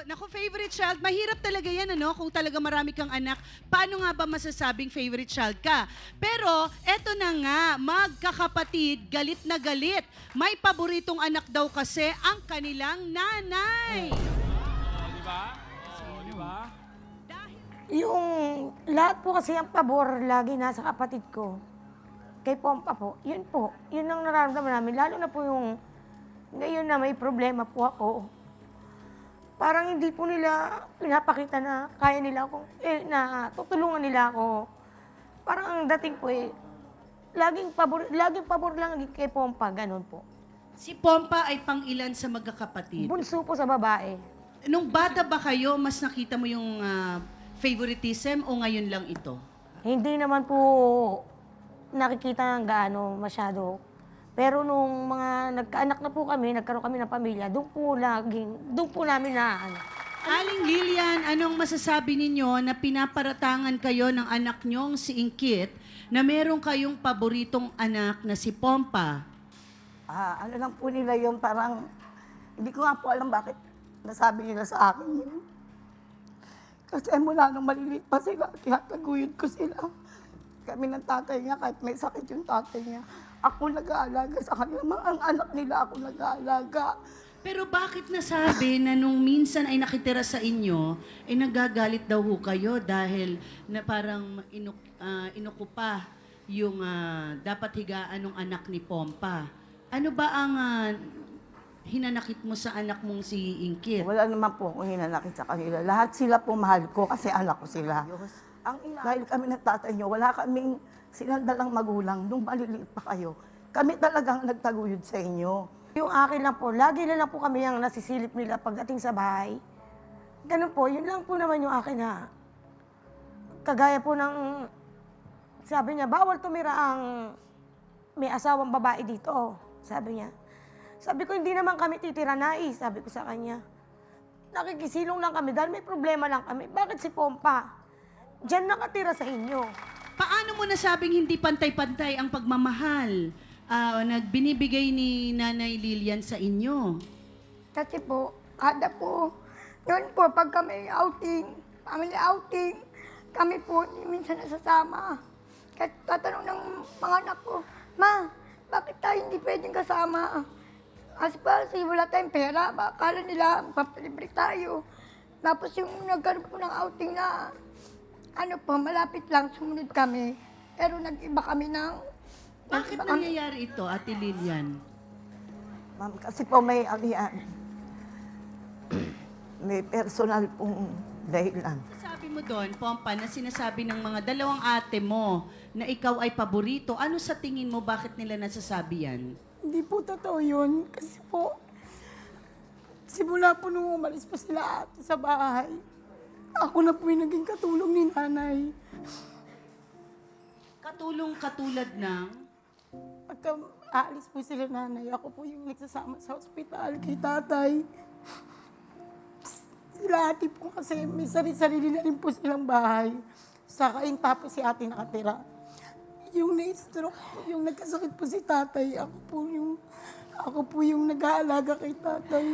Naku, favorite child, mahirap talaga yan, ano? Kung talaga marami kang anak, paano nga ba masasabing favorite child ka? Pero, eto na nga, magkakapatid, galit na galit. May paboritong anak daw kasi ang kanilang nanay. Di ba? Oo, di ba? Dahil Yung lahat po kasi ang pabor lagi nasa kapatid ko. Kay Pompa po, yun ang nararamdaman namin. Lalo na po yung ngayon na may problema po ako. Parang hindi po nila pinapakita na kaya nila ako, na tutulungan nila ako. Parang ang dating po laging pabor lang kay Pompa, ganun po. si Pompa ay pang-ilan sa magkakapatid. Bunso po sa babae. Nung bata ba kayo, mas nakita mo yung favoritism o ngayon lang ito? Hindi naman po nakikita ng gaano masyado. Pero nung mga nagkaanak na po kami, nagkaroon kami ng pamilya, doon po namin na Aling Lilian, anong masasabi ninyo na pinaparatangan kayo ng anak nyong si Ingkit na meron kayong paboritong anak na si Pompa? Ano lang po nila yun, parang, hindi ko nga po alam bakit nasabi nila sa akin yun. Kasi mula nung maliliit pa sila, tinataguyod ko sila. Kami ng tatay niya, kahit may sakit yung tatay niya, ako nag-aalaga sa kanila. Ang anak nila, ako nag-aalaga. Pero bakit nasabi na nung minsan ay nakitira sa inyo, ay nagagalit daw ho kayo dahil na parang inukupa yung dapat higaan ng anak ni Pompa? Ano ba ang hinanakit mo sa anak mong si Ingkit? Wala naman po akong hinanakit sa kanila. Lahat sila po mahal ko kasi anak ko sila. Dahil kami ng tatay niyo, wala kaming sinandalang magulang nung maliliit pa kayo. Kami talagang nagtaguyod sa inyo. Yung akin lang po, lagi na lang po kami ang nasisilip nila pagdating sa bahay. Ganun po, yun lang po naman yung akin ha. Kagaya po ng, sabi niya, bawal tumira ang may asawang babae dito, sabi niya. Sabi ko, hindi naman kami titira nais, sabi ko sa kanya. Nakikisilong lang kami dahil may problema lang kami. Bakit si Pompa? Diyan nakatira sa inyo. Paano mo nasabing hindi pantay-pantay ang pagmamahal nagbinibigay ni Nanay Lilian sa inyo? Kasi po, kada po, yun po, pag kami outing, family outing, kami po minsan nasasama. Kahit tatanong ng mga anak ko, Ma, bakit tayo hindi pwedeng kasama? Kasi wala tayong pera, akala nila papalibre tayo. Tapos yung nagkaroon po ng outing na, malapit lang, sumunod kami. Pero nag-iba kami ng... Bakit nangyayari ito, Ate Lilian? Ma'am, kasi po may may personal pong dahilan. Sabi mo doon, Pompa, na sinasabi ng mga dalawang ate mo na ikaw ay paborito. Ano sa tingin mo, bakit nila nasasabi yan? Hindi po totoo yun. Kasi po, simula po nung umalis pa sila ate sa bahay, ako na po yung naging katulong ni nanay. Katulad ng... Pagka aalis po sila nanay, ako po yung nagsasama sa ospital kay tatay. Sila ate po kasi may sarili na rin po silang bahay. Saka yung tapos si ate nakatira. Yung na-stroke, yung nagkasakit po si tatay, ako po yung nag-aalaga kay tatay.